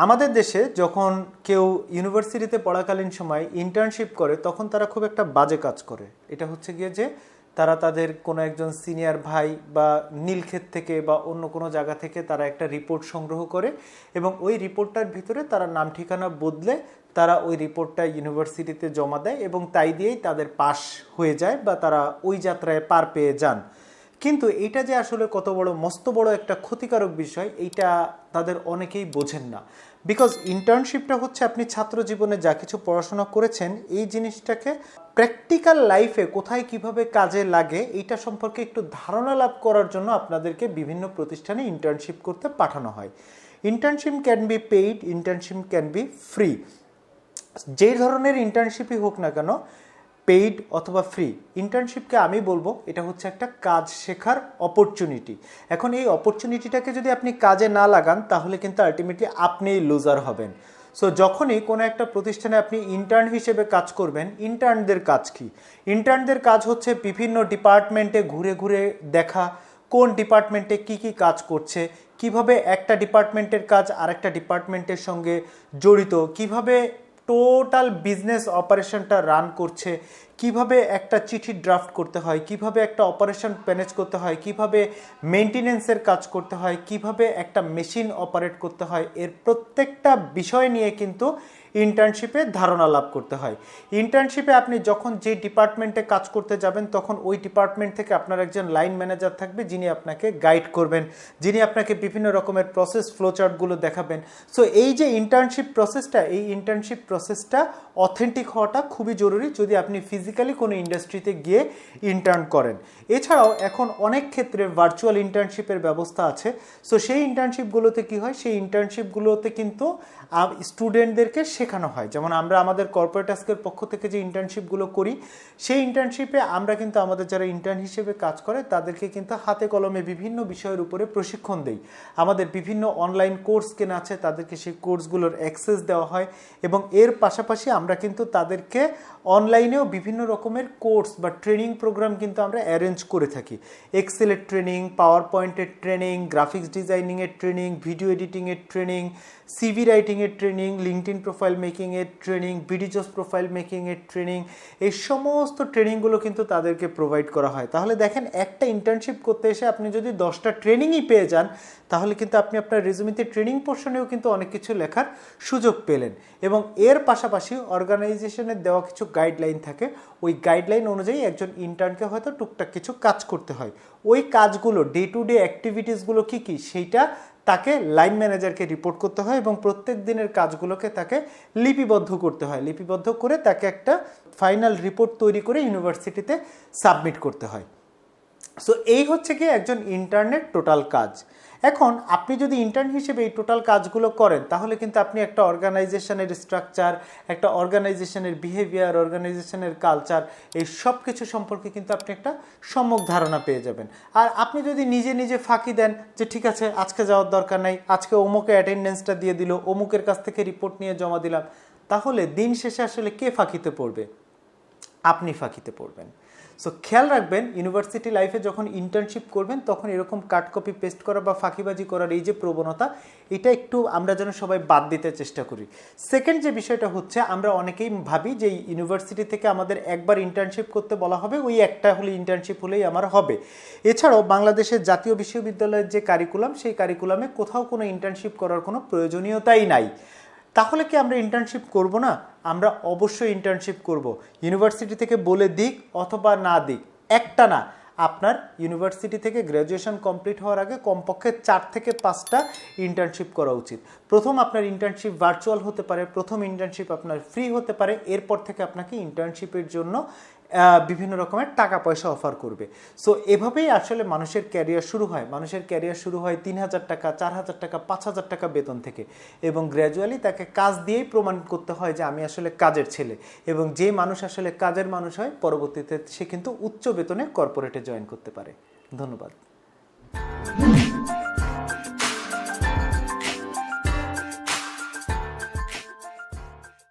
আমাদের দেশে যখন কেউ ইউনিভার্সিটিতে পড়াকালীন সময় ইন্টার্নশিপ করে তখন তারা খুব একটা বাজে কাজ করে। এটা হচ্ছে গিয়ে যে তারা তাদের কোনো একজন সিনিয়র ভাই বা নীলক্ষেত থেকে বা অন্য কোনো জায়গা থেকে তারা একটা রিপোর্ট সংগ্রহ করে এবং ওই রিপোর্টটার ভিতরে তারা নাম ঠিকানা বদলে তারা ওই রিপোর্টটা ইউনিভার্সিটিতে জমা দেয় এবং তাই দিয়েই তাদের পাস হয়ে যায় বা তারা ওই যাত্রায় পার পেয়ে যান। কিন্তু এটা যে আসলে কত বড় মস্ত বড় একটা ক্ষতিকারক বিষয় এইটা তাদের অনেকেই বোঝেন না। বিকজ ইন্টার্নশিপটা হচ্ছে আপনি ছাত্র জীবনে যা কিছু পড়াশোনা করেছেন এই জিনিসটাকে প্র্যাকটিক্যাল লাইফে কোথায় কিভাবে কাজে লাগে এইটা সম্পর্কে একটু ধারণা লাভ করার জন্য আপনাদেরকে বিভিন্ন প্রতিষ্ঠানে ইন্টার্নশিপ করতে পাঠানো হয়। Internship can be paid, internship can be free. যে ধরনের ইন্টার্নশিপই হোক না কেন, পেইড অথবা ফ্রি, ইন্টার্নশিপকে আমি বলবো এটা হচ্ছে একটা কাজ শেখার অপরচুনিটি। এখন এই অপরচুনিটিটাকে যদি আপনি কাজে না লাগান তাহলে কিন্তু আলটিমেটলি আপনিই লুজার হবেন। সো যখনই কোনো একটা প্রতিষ্ঠানে আপনি ইন্টার্ন হিসেবে কাজ করবেন, ইন্টার্নদের কাজ কি? ইন্টার্নদের কাজ হচ্ছে বিভিন্ন ডিপার্টমেন্টে ঘুরে ঘুরে দেখা কোন ডিপার্টমেন্টে কি কি কাজ করছে, কিভাবে একটা ডিপার্টমেন্টের কাজ আরেকটা ডিপার্টমেন্টের সঙ্গে জড়িত, কিভাবে টোটাল বিজনেস অপারেশনটা রান করছে, কিভাবে একটা চিঠি ড্রাফট করতে হয়, কিভাবে একটা অপারেশন ম্যানেজ করতে হয়, কিভাবে মেইনটেনেন্সের কাজ করতে হয়, কিভাবে একটা মেশিন অপারেট করতে হয়, এর প্রত্যেকটা বিষয় নিয়ে কিন্তু ইন্টার্নশিপে ধারণা লাভ করতে হয়। ইন্টার্নশিপে আপনি যখন যে ডিপার্টমেন্টে কাজ করতে যাবেন তখন ওই ডিপার্টমেন্ট থেকে আপনার একজন লাইন ম্যানেজার থাকবে যিনি আপনাকে গাইড করবেন, যিনি আপনাকে বিভিন্ন রকমের প্রসেস ফ্লোচার্টগুলো দেখাবেন। সো এই যে ইন্টার্নশিপ প্রসেসটা, এই ইন্টার্নশিপ প্রসেসটা অথেন্টিক হওয়াটা খুবই জরুরি যদি আপনি ফিজিক্যালি কোনো ইন্ডাস্ট্রিতে গিয়ে ইন্টার্ন করেন। এছাড়াও এখন অনেক ক্ষেত্রে ভার্চুয়াল ইন্টার্নশিপের ব্যবস্থা আছে। সো সেই ইন্টার্নশিপগুলোতে কি হয়, সেই ইন্টার্নশিপগুলোতে কিন্তু স্টুডেন্টদেরকে শেখানো হয়। যেমন আমরা আমাদের কর্পোরেট টাস্কের পক্ষ থেকে যে ইন্টার্নশিপগুলো করি সেই ইন্টার্নশিপে আমরা কিন্তু আমাদের যারা ইন্টার্ন হিসেবে কাজ করে তাদেরকে কিন্তু হাতে কলমে বিভিন্ন বিষয়ের উপরে প্রশিক্ষণ দেই। আমাদের বিভিন্ন অনলাইন কোর্স কেনা আছে, তাদেরকে সেই কোর্সগুলোর অ্যাক্সেস দেওয়া হয় এবং এর পাশাপাশি আমরা কিন্তু তাদেরকে অনলাইনেও বিভিন্ন রকমের কোর্স বা ট্রেনিং প্রোগ্রাম কিন্তু আমরা অ্যারেঞ্জ করে থাকি। এক্সেলের ট্রেনিং, পাওয়ার পয়েন্টের ট্রেনিং, গ্রাফিক্স ডিজাইনিংয়ের ট্রেনিং, ভিডিও এডিটিংয়ের ট্রেনিং, সিভি রাইটিংয়ের ট্রেনিং, লিঙ্কডইন প্রোফাইল মেকিংয়ের ট্রেনিং, বিডিজস প্রোফাইল মেকিংয়ের ট্রেনিং, এই সমস্ত ট্রেনিংগুলো কিন্তু তাদেরকে প্রোভাইড করা হয়। তাহলে দেখেন একটা ইন্টার্নশিপ করতে এসে আপনি যদি 10টা ট্রেনিংই পেয়ে যান তাহলে কিন্তু আপনি আপনার রেজুমেতে ট্রেনিং পোর্শনেও কিন্তু অনেক কিছু লেখার সুযোগ পেলেন। এবং এর পাশাপাশি অর্গানাইজেশনের দেওয়া কিছু গাইডলাইন থাকে, ওই গাইডলাইন অনুযায়ী একজন ইন্টার্নকে হয়তো টুকটাক কিছু কাজ করতে হয়। ওই কাজগুলো ডে টু ডে অ্যাক্টিভিটিসগুলো কী কী সেইটা তাকে লাইন ম্যানেজারকে রিপোর্ট করতে হয় এবং প্রত্যেক দিনের কাজগুলোকে তাকে লিপিবদ্ধ করতে হয়। লিপিবদ্ধ করে তাকে একটা ফাইনাল রিপোর্ট তৈরি করে ইউনিভার্সিটিতে সাবমিট করতে হয়। সো এই হচ্ছে কি একজন ইন্টার্নের টোটাল কাজ। এখন আপনি যদি ইন্টার্ন হিসেবে এই টোটাল কাজগুলো করেন তাহলে কিন্তু আপনি একটা অর্গানাইজেশনের স্ট্রাকচার, একটা অর্গানাইজেশনের বিহেভিয়ার, অর্গানাইজেশনের কালচার, এই সব কিছু সম্পর্কে কিন্তু আপনি একটা সম্যক ধারণা পেয়ে যাবেন। আর আপনি যদি নিজে নিজে ফাঁকি দেন যে ঠিক আছে আজকে যাওয়ার দরকার নাই, আজকে অমুকে অ্যাটেন্ডেন্সটা দিয়ে দিল, অমুকের কাছ থেকে রিপোর্ট নিয়ে জমা দিলাম, তাহলে দিন শেষে আসলে কে ফাঁকিতে পড়বে? আপনি ফাঁকিতে পড়বেন। সো খেয়াল রাখবেন ইউনিভার্সিটি লাইফে যখন ইন্টার্নশিপ করবেন তখন এরকম কাট কপি পেস্ট করা বা ফাঁকিবাজি করার এই যে প্রবণতা, এটা একটু আমরা যেন সবাই বাদ দিতে চেষ্টা করি। সেকেন্ড যে বিষয়টা হচ্ছে, আমরা অনেকেই ভাবি যে ইউনিভার্সিটি থেকে আমাদের একবার ইন্টার্নশিপ করতে বলা হবে, ওই একটা হলে ইন্টার্নশিপ হলেই আমার হবে। এছাড়াও বাংলাদেশের জাতীয় বিশ্ববিদ্যালয়ের যে কারিকুলাম, সেই কারিকুলামে কোথাও কোনো ইন্টার্নশিপ করার কোনো প্রয়োজনীয়তাই নাই। তাহলে কি আমরা ইন্টার্নশিপ করব না? আমরা অবশ্যই ইন্টার্নশিপ করব। ইউনিভার্সিটি থেকে বলে দিক অথবা না দিক, একটা না, আপনার ইউনিভার্সিটি থেকে গ্র্যাজুয়েশন কমপ্লিট হওয়ার আগে কমপক্ষে 4 থেকে 5টা ইন্টার্নশিপ করা উচিত। প্রথম আপনার ইন্টার্নশিপ ভার্চুয়াল হতে পারে, প্রথম ইন্টার্নশিপ আপনার ফ্রি হতে পারে, এরপর থেকে আপনাকে ইন্টার্নশিপের জন্য বিভিন্ন রকমের টাকা পয়সা অফার করবে। সো এভাবেই আসলে মানুষের ক্যারিয়ার শুরু হয়। মানুষের ক্যারিয়ার শুরু হয় 3000 টাকা, 4000 টাকা, 5000 টাকা বেতন থেকে, এবং গ্র্যাজুয়ালি তাকে কাজ দিয়েই প্রমাণ করতে হয় যে আমি আসলে কাজের ছেলে। এবং যে মানুষ আসলে কাজের মানুষ হয় পরবর্তীতে সে কিন্তু উচ্চ বেতনে কর্পোরেটে জয়েন করতে পারে। ধন্যবাদ।